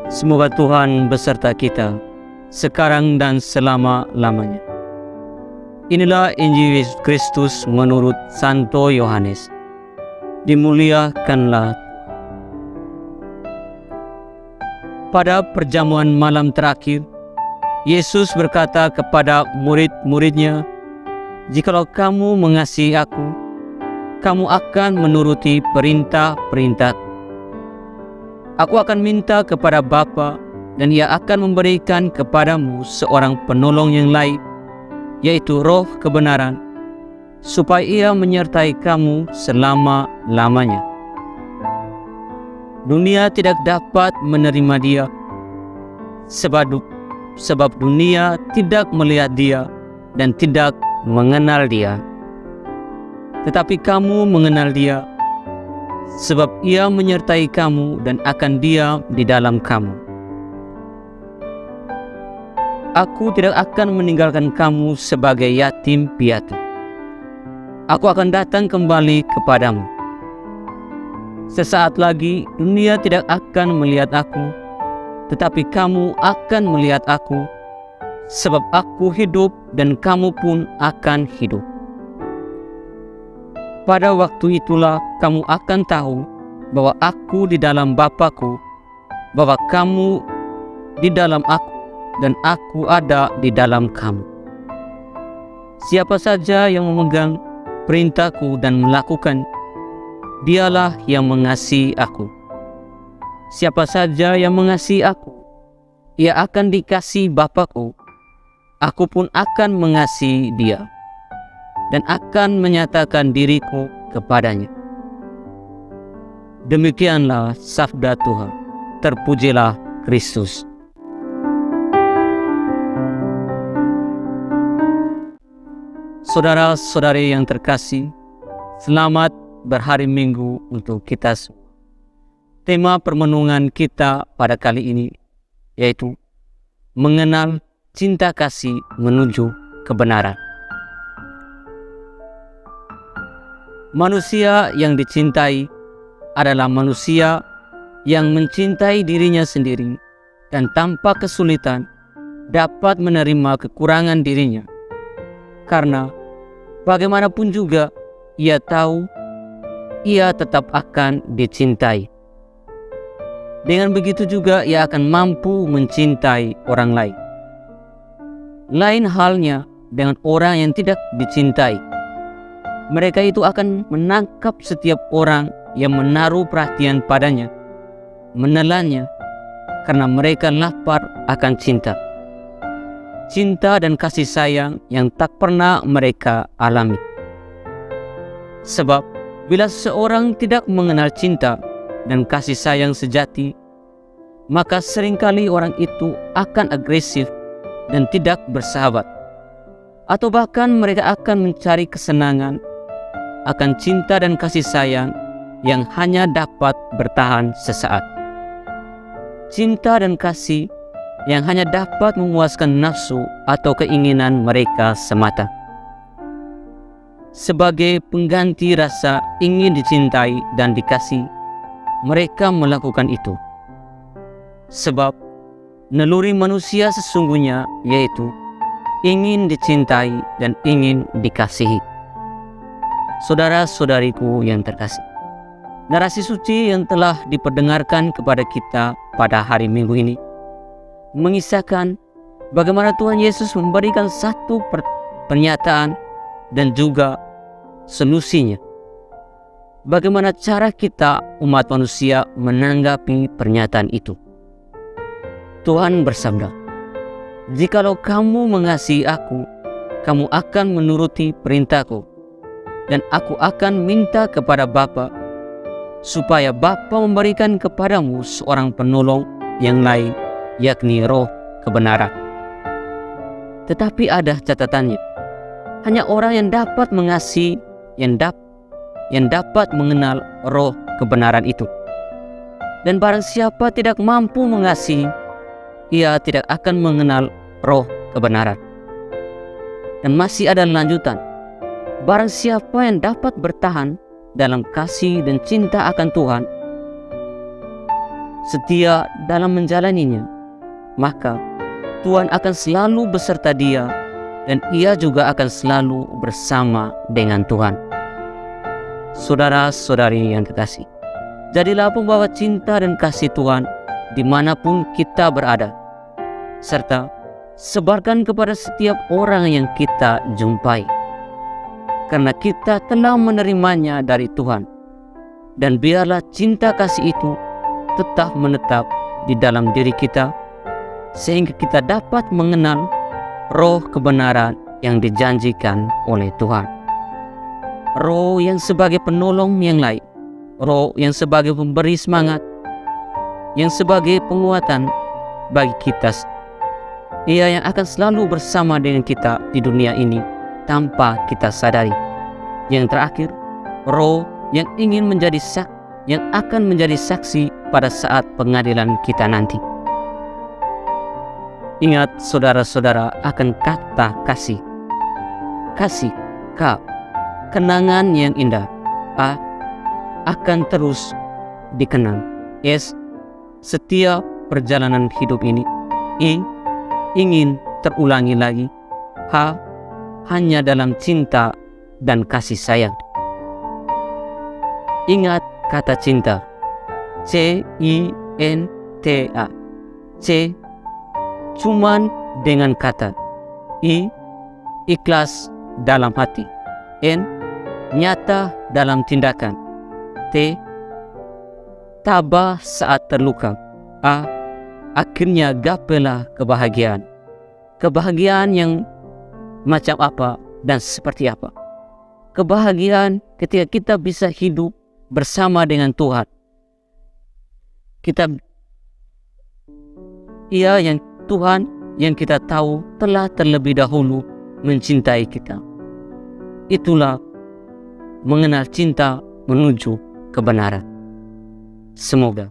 Semoga Tuhan beserta kita, sekarang dan selama-lamanya. Inilah Injil Yesus Kristus menurut Santo Yohanes. Dimuliakanlah. Pada perjamuan malam terakhir, Yesus berkata kepada murid-muridnya, "Jikalau kamu mengasihi aku, kamu akan menuruti perintah-perintah. Aku akan minta kepada Bapa, dan Ia akan memberikan kepadamu seorang penolong yang lain, yaitu Roh kebenaran, supaya Ia menyertai kamu selama-lamanya. Dunia tidak dapat menerima Dia, sebab dunia tidak melihat Dia dan tidak mengenal Dia. Tetapi kamu mengenal Dia, sebab Ia menyertai kamu dan akan diam di dalam kamu. Aku tidak akan meninggalkan kamu sebagai yatim piatu. Aku akan datang kembali kepadamu. Sesaat lagi dunia tidak akan melihat aku, tetapi kamu akan melihat aku, sebab aku hidup dan kamu pun akan hidup. Pada waktu itulah kamu akan tahu bahwa aku di dalam Bapa-Ku, bahwa kamu di dalam aku, dan aku ada di dalam kamu. Siapa saja yang memegang perintah-Ku dan melakukan, dialah yang mengasihi aku. Siapa saja yang mengasihi aku, ia akan dikasihi Bapa-Ku. Aku pun akan mengasihi dia, dan akan menyatakan diriku kepadanya." Demikianlah sabda Tuhan. Terpujilah Kristus. Saudara-saudari yang terkasih, selamat berhari Minggu untuk kita semua. Tema permenungan kita pada kali ini yaitu mengenal cinta kasih menuju kebenaran. Manusia yang dicintai adalah manusia yang mencintai dirinya sendiri dan tanpa kesulitan dapat menerima kekurangan dirinya. Karena bagaimanapun juga ia tahu ia tetap akan dicintai. Dengan begitu juga ia akan mampu mencintai orang lain. Lain halnya dengan orang yang tidak dicintai. Mereka itu akan menangkap setiap orang yang menaruh perhatian padanya, menelannya, karena mereka lapar akan cinta. Cinta dan kasih sayang yang tak pernah mereka alami. Sebab bila seseorang tidak mengenal cinta dan kasih sayang sejati, maka seringkali orang itu akan agresif dan tidak bersahabat. Atau bahkan mereka akan mencari kesenangan akan cinta dan kasih sayang yang hanya dapat bertahan sesaat. Cinta dan kasih yang hanya dapat memuaskan nafsu atau keinginan mereka semata. Sebagai pengganti rasa ingin dicintai dan dikasih, mereka melakukan itu. Sebab naluri manusia sesungguhnya yaitu ingin dicintai dan ingin dikasihi. Saudara-saudariku yang terkasih, narasi suci yang telah diperdengarkan kepada kita pada hari Minggu ini mengisahkan bagaimana Tuhan Yesus memberikan satu pernyataan dan juga solusinya. Bagaimana cara kita umat manusia menanggapi pernyataan itu. Tuhan bersabda, "Jikalau kamu mengasihi aku, kamu akan menuruti perintahku. Dan aku akan minta kepada Bapa, supaya Bapa memberikan kepadamu seorang penolong yang lain, yakni Roh kebenaran." Tetapi ada catatannya. Hanya orang yang dapat mengasihi, yang dapat mengenal Roh kebenaran itu. Dan barang siapa tidak mampu mengasihi, ia tidak akan mengenal Roh kebenaran. Dan masih ada lanjutan. Barang siapa yang dapat bertahan dalam kasih dan cinta akan Tuhan, setia dalam menjalaninya, maka Tuhan akan selalu beserta dia dan ia juga akan selalu bersama dengan Tuhan. Saudara-saudari yang kekasih, jadilah pembawa cinta dan kasih Tuhan dimanapun kita berada, serta sebarkan kepada setiap orang yang kita jumpai, karena kita telah menerimanya dari Tuhan. Dan biarlah cinta kasih itu tetap menetap di dalam diri kita, sehingga kita dapat mengenal roh kebenaran yang dijanjikan oleh Tuhan. Roh yang sebagai penolong yang lain, roh yang sebagai pemberi semangat, yang sebagai penguatan bagi kita. Ia yang akan selalu bersama dengan kita di dunia ini tanpa kita sadari. Yang terakhir, roh yang akan menjadi saksi pada saat pengadilan kita nanti. Ingat saudara-saudara akan kata kasih. Kasih, K, kenangan yang indah. A, akan terus dikenang. S, setiap perjalanan hidup ini. I, ingin terulangi lagi. H, hanya dalam cinta dan kasih sayang. Ingat kata cinta. C-I-N-T-A. C, cuman dengan kata. I, ikhlas dalam hati. N, nyata dalam tindakan. T, tabah saat terluka. A, akhirnya gapailah kebahagiaan. Kebahagiaan yang macam apa dan seperti apa? Kebahagiaan ketika kita bisa hidup bersama dengan Tuhan. Tuhan yang kita tahu telah terlebih dahulu mencintai kita. Itulah mengenal cinta menuju kebenaran. Semoga